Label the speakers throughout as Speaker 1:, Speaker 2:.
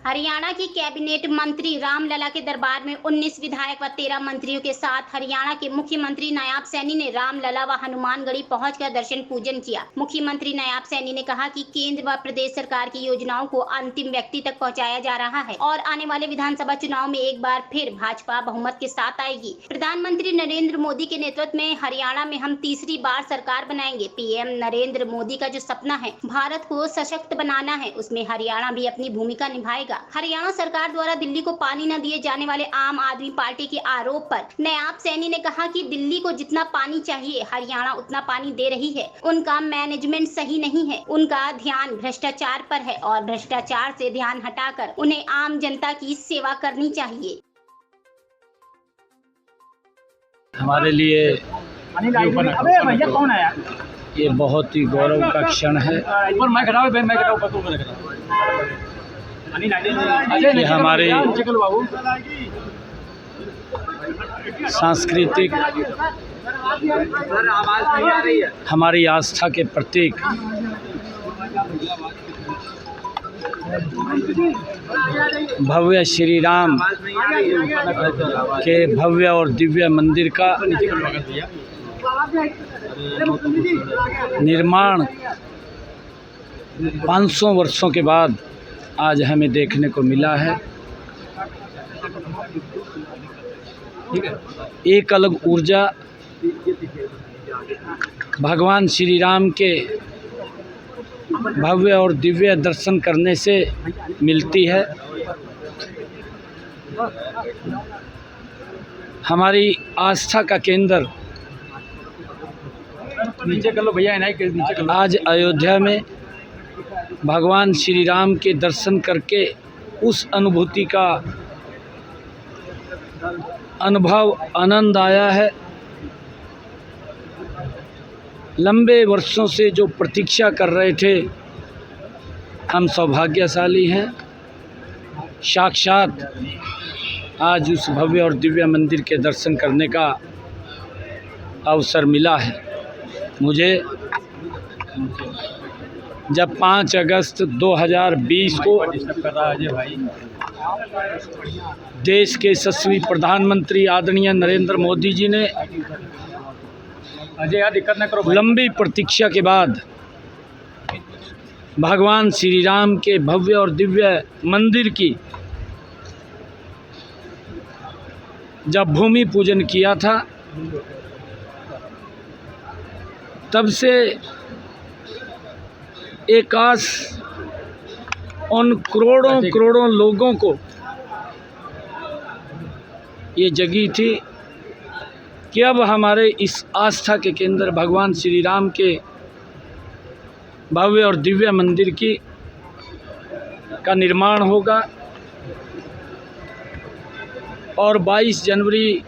Speaker 1: हरियाणा की कैबिनेट मंत्री रामलला के दरबार में 19 विधायक व 13 मंत्रियों के साथ हरियाणा के मुख्यमंत्री नायाब सैनी ने रामलला व हनुमानगढ़ी पहुंचकर दर्शन पूजन किया। मुख्यमंत्री नायाब सैनी ने कहा कि केंद्र व प्रदेश सरकार की योजनाओं को अंतिम व्यक्ति तक पहुंचाया जा रहा है और आने वाले विधानसभा चुनाव में एक बार फिर भाजपा बहुमत के साथ आएगी। प्रधानमंत्री नरेंद्र मोदी के नेतृत्व में हरियाणा में हम तीसरी बार सरकार बनाएंगे। पीएम नरेंद्र मोदी का जो सपना है भारत को सशक्त बनाना है, उसमें हरियाणा भी अपनी भूमिका निभाएगा। हरियाणा सरकार द्वारा दिल्ली को पानी न दिए जाने वाले आम आदमी पार्टी के आरोप पर नायाब सैनी ने कहा कि दिल्ली को जितना पानी चाहिए हरियाणा उतना पानी दे रही है। उनका मैनेजमेंट सही नहीं है, उनका ध्यान भ्रष्टाचार पर है और भ्रष्टाचार से ध्यान हटाकर उन्हें आम जनता की सेवा करनी चाहिए।
Speaker 2: हमारे लिए ये बहुत ही गौरव का क्षण है कि हमारी आस्था के प्रतीक भव्य श्री राम के भव्य और दिव्य मंदिर का निर्माण 500 वर्षों के बाद आज हमें देखने को मिला है। एक अलग ऊर्जा भगवान श्री राम के भव्य और दिव्य दर्शन करने से मिलती है। हमारी आस्था का केंद्र आज अयोध्या में भगवान श्री राम के दर्शन करके उस अनुभूति का अनुभव आनंद आया है। लंबे वर्षों से जो प्रतीक्षा कर रहे थे, हम सौभाग्यशाली हैं। साक्षात आज उस भव्य और दिव्य मंदिर के दर्शन करने का अवसर मिला है। मुझे जब 5 अगस्त 2020 को देश के यशस्वी प्रधानमंत्री आदरणीय नरेंद्र मोदी जी ने लंबी प्रतीक्षा के बाद भगवान श्री राम के भव्य और दिव्य मंदिर की जब भूमि पूजन किया था, तब से एक आस उन करोड़ों लोगों को ये जगी थी कि अब हमारे इस आस्था के केंद्र भगवान श्री राम के भव्य और दिव्य मंदिर का निर्माण होगा और 22 जनवरी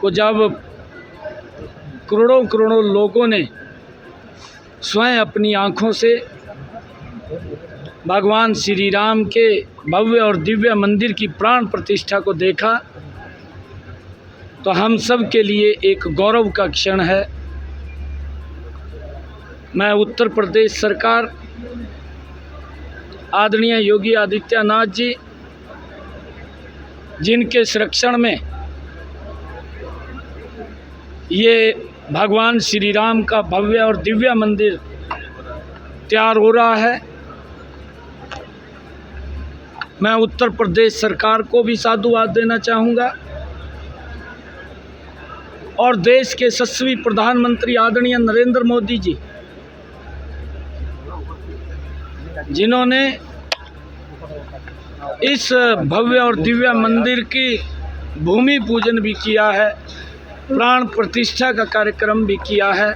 Speaker 2: को जब करोड़ों लोगों ने स्वयं अपनी आँखों से भगवान श्री राम के भव्य और दिव्य मंदिर की प्राण प्रतिष्ठा को देखा, तो हम सब के लिए एक गौरव का क्षण है। मैं उत्तर प्रदेश सरकार आदरणीय योगी आदित्यनाथ जी, जिनके संरक्षण में ये भगवान श्री राम का भव्य और दिव्य मंदिर तैयार हो रहा है, मैं उत्तर प्रदेश सरकार को भी साधुवाद देना चाहूँगा और देश के यशस्वी प्रधानमंत्री आदरणीय नरेंद्र मोदी जी, जिन्होंने इस भव्य और दिव्य मंदिर की भूमि पूजन भी किया है, प्राण प्रतिष्ठा का कार्यक्रम भी किया है।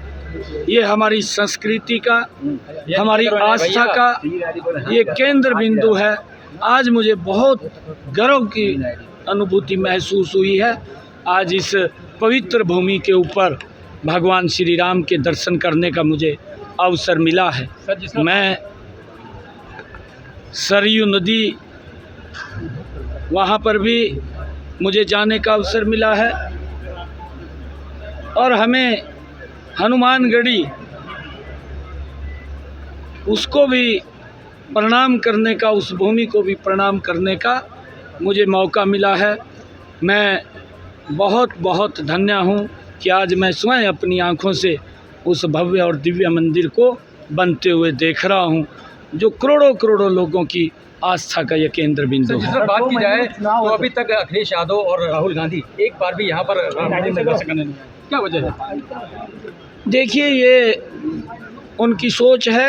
Speaker 2: ये हमारी संस्कृति का, हमारी आस्था का ये केंद्र बिंदु है। आज मुझे बहुत गर्व की अनुभूति महसूस हुई है। आज इस पवित्र भूमि के ऊपर भगवान श्री राम के दर्शन करने का मुझे अवसर मिला है। मैं सरयू नदी, वहाँ पर भी मुझे जाने का अवसर मिला है और हमें हनुमानगढ़ी उसको भी प्रणाम करने का, उस भूमि को भी प्रणाम करने का मुझे मौका मिला है। मैं बहुत बहुत धन्य हूँ कि आज मैं स्वयं अपनी आँखों से उस भव्य और दिव्य मंदिर को बनते हुए देख रहा हूँ, जो करोड़ों करोड़ों लोगों की आस्था का ये केंद्र बिंदु है।
Speaker 3: जिस बात की जाए तो अभी तक अखिलेश यादव और राहुल गांधी एक बार भी यहाँ पर राम मंदिर में दर्शन करने नहीं आए, क्या वजह है?
Speaker 2: देखिए, ये उनकी सोच है।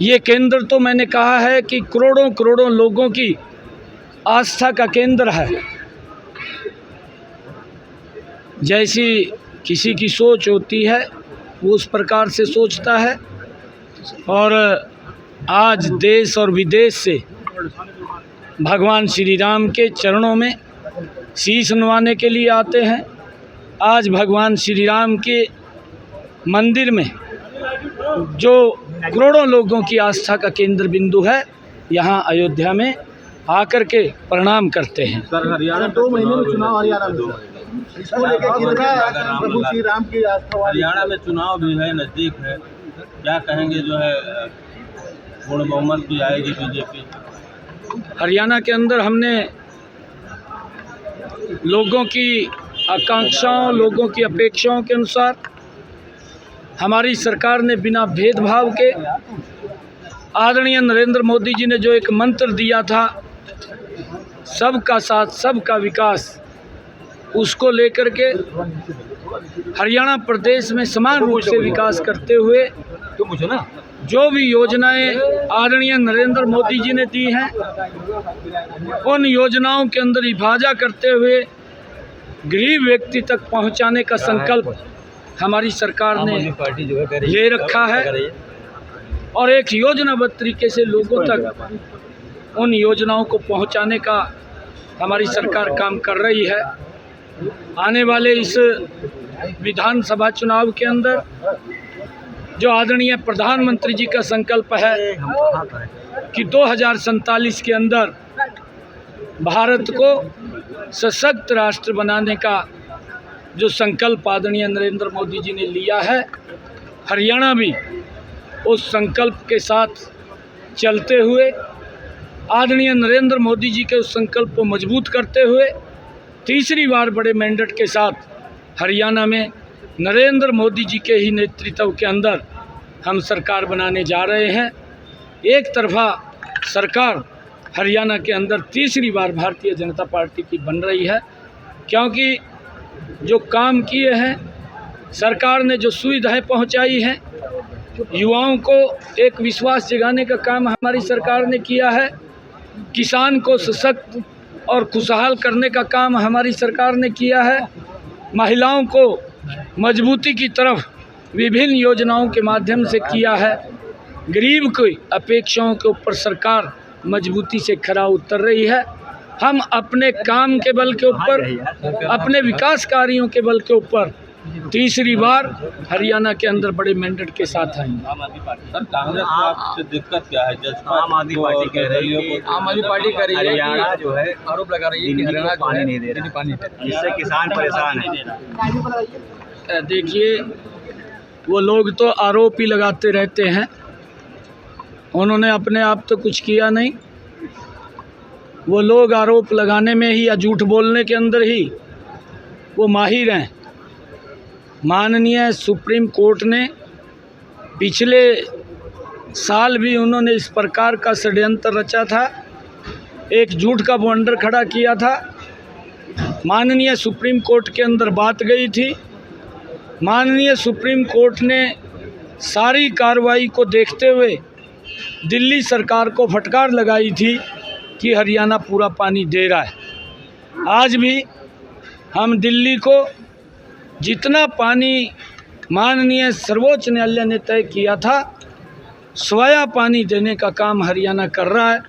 Speaker 2: ये केंद्र तो मैंने कहा है कि करोड़ों करोड़ों लोगों की आस्था का केंद्र है। जैसी किसी की सोच होती है वो उस प्रकार से सोचता है, और आज देश और विदेश से भगवान श्री राम के चरणों में शीश नवाने के लिए आते हैं। आज भगवान श्री राम के मंदिर में जो करोड़ों लोगों की आस्था का केंद्र बिंदु है, यहाँ अयोध्या में आकर के प्रणाम करते हैं।
Speaker 4: सर, हरियाणा 2 महीने में चुनाव हरियाणा में, इसको लेकर कितना प्रभु श्री राम की आस्था?
Speaker 5: हरियाणा में चुनाव भी है, नज़दीक है, क्या कहेंगे? जो है पूर्ण बहुमत भी आएगी बीजेपी।
Speaker 2: हरियाणा के अंदर हमने लोगों की आकांक्षाओं, लोगों की अपेक्षाओं के अनुसार हमारी सरकार ने बिना भेदभाव के, आदरणीय नरेंद्र मोदी जी ने जो एक मंत्र दिया था, सबका साथ सबका विकास, उसको लेकर के हरियाणा प्रदेश में समान रूप से विकास करते हुए
Speaker 3: तो मुझे ना
Speaker 2: जो भी योजनाएं आदरणीय नरेंद्र मोदी जी ने दी हैं, उन योजनाओं के अंदर इफाजा करते हुए गरीब व्यक्ति तक पहुंचाने का संकल्प हमारी सरकार ने ले रखा है, और एक योजनाबद्ध तरीके से लोगों तक उन योजनाओं को पहुंचाने का हमारी सरकार काम कर रही है। आने वाले इस विधानसभा चुनाव के अंदर जो आदरणीय प्रधानमंत्री जी का संकल्प है कि 2047 के अंदर भारत को सशक्त राष्ट्र बनाने का जो संकल्प आदरणीय नरेंद्र मोदी जी ने लिया है, हरियाणा भी उस संकल्प के साथ चलते हुए, आदरणीय नरेंद्र मोदी जी के उस संकल्प को मजबूत करते हुए तीसरी बार बड़े मैंडेट के साथ हरियाणा में नरेंद्र मोदी जी के ही नेतृत्व के अंदर हम सरकार बनाने जा रहे हैं। एक तरफा सरकार हरियाणा के अंदर तीसरी बार भारतीय जनता पार्टी की बन रही है, क्योंकि जो काम किए हैं, सरकार ने जो सुविधाएं पहुंचाई हैं, युवाओं को एक विश्वास जगाने का काम हमारी सरकार ने किया है, किसान को सशक्त और खुशहाल करने का काम हमारी सरकार ने किया है, महिलाओं को मजबूती की तरफ विभिन्न योजनाओं के माध्यम से किया है, गरीब की अपेक्षाओं के ऊपर सरकार मजबूती से खरा उतर रही है। हम अपने काम के बल के ऊपर, अपने विकास कार्यों के बल के ऊपर तीसरी बार हरियाणा के अंदर बड़े मैंडेट के साथ आएंगे।
Speaker 5: सर, कांग्रेस को आपसे दिक्कत क्या है?
Speaker 3: आम आदमी पार्टी कह रही है कि आम आदमी पार्टी कह रही है हरियाणा जो है आरोप लगा रही है कि हरियाणा पानी नहीं दे रहा,
Speaker 4: जिससे किसान परेशान है।
Speaker 2: देखिए, वो लोग तो आरोप ही लगाते रहते हैं, उन्होंने अपने आप तो कुछ किया नहीं। वो लोग आरोप लगाने में ही या झूठ बोलने के अंदर ही वो माहिर हैं। माननीय सुप्रीम कोर्ट ने पिछले साल भी उन्होंने इस प्रकार का षड्यंत्र रचा था, एक झूठ का बवंडर खड़ा किया था। माननीय सुप्रीम कोर्ट के अंदर बात गई थी। माननीय सुप्रीम कोर्ट ने सारी कार्रवाई को देखते हुए दिल्ली सरकार को फटकार लगाई थी कि हरियाणा पूरा पानी दे रहा है। आज भी हम दिल्ली को जितना पानी माननीय सर्वोच्च न्यायालय ने तय किया था, स्वयं पानी देने का काम हरियाणा कर रहा है,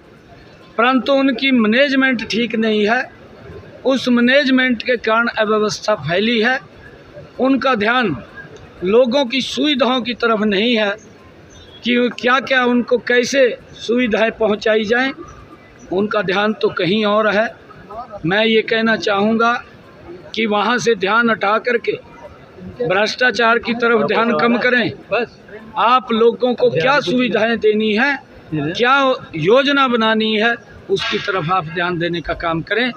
Speaker 2: परंतु उनकी मैनेजमेंट ठीक नहीं है। उस मैनेजमेंट के कारण अव्यवस्था फैली है। उनका ध्यान लोगों की सुविधाओं की तरफ नहीं है कि क्या क्या उनको कैसे सुविधाएं पहुंचाई जाएं, उनका ध्यान तो कहीं और है। मैं ये कहना चाहूँगा कि वहाँ से ध्यान हटा करके भ्रष्टाचार की तरफ ध्यान कम करें।
Speaker 3: बस
Speaker 2: आप लोगों को क्या सुविधाएं देनी है, क्या योजना बनानी है, उसकी तरफ आप ध्यान देने का काम करें।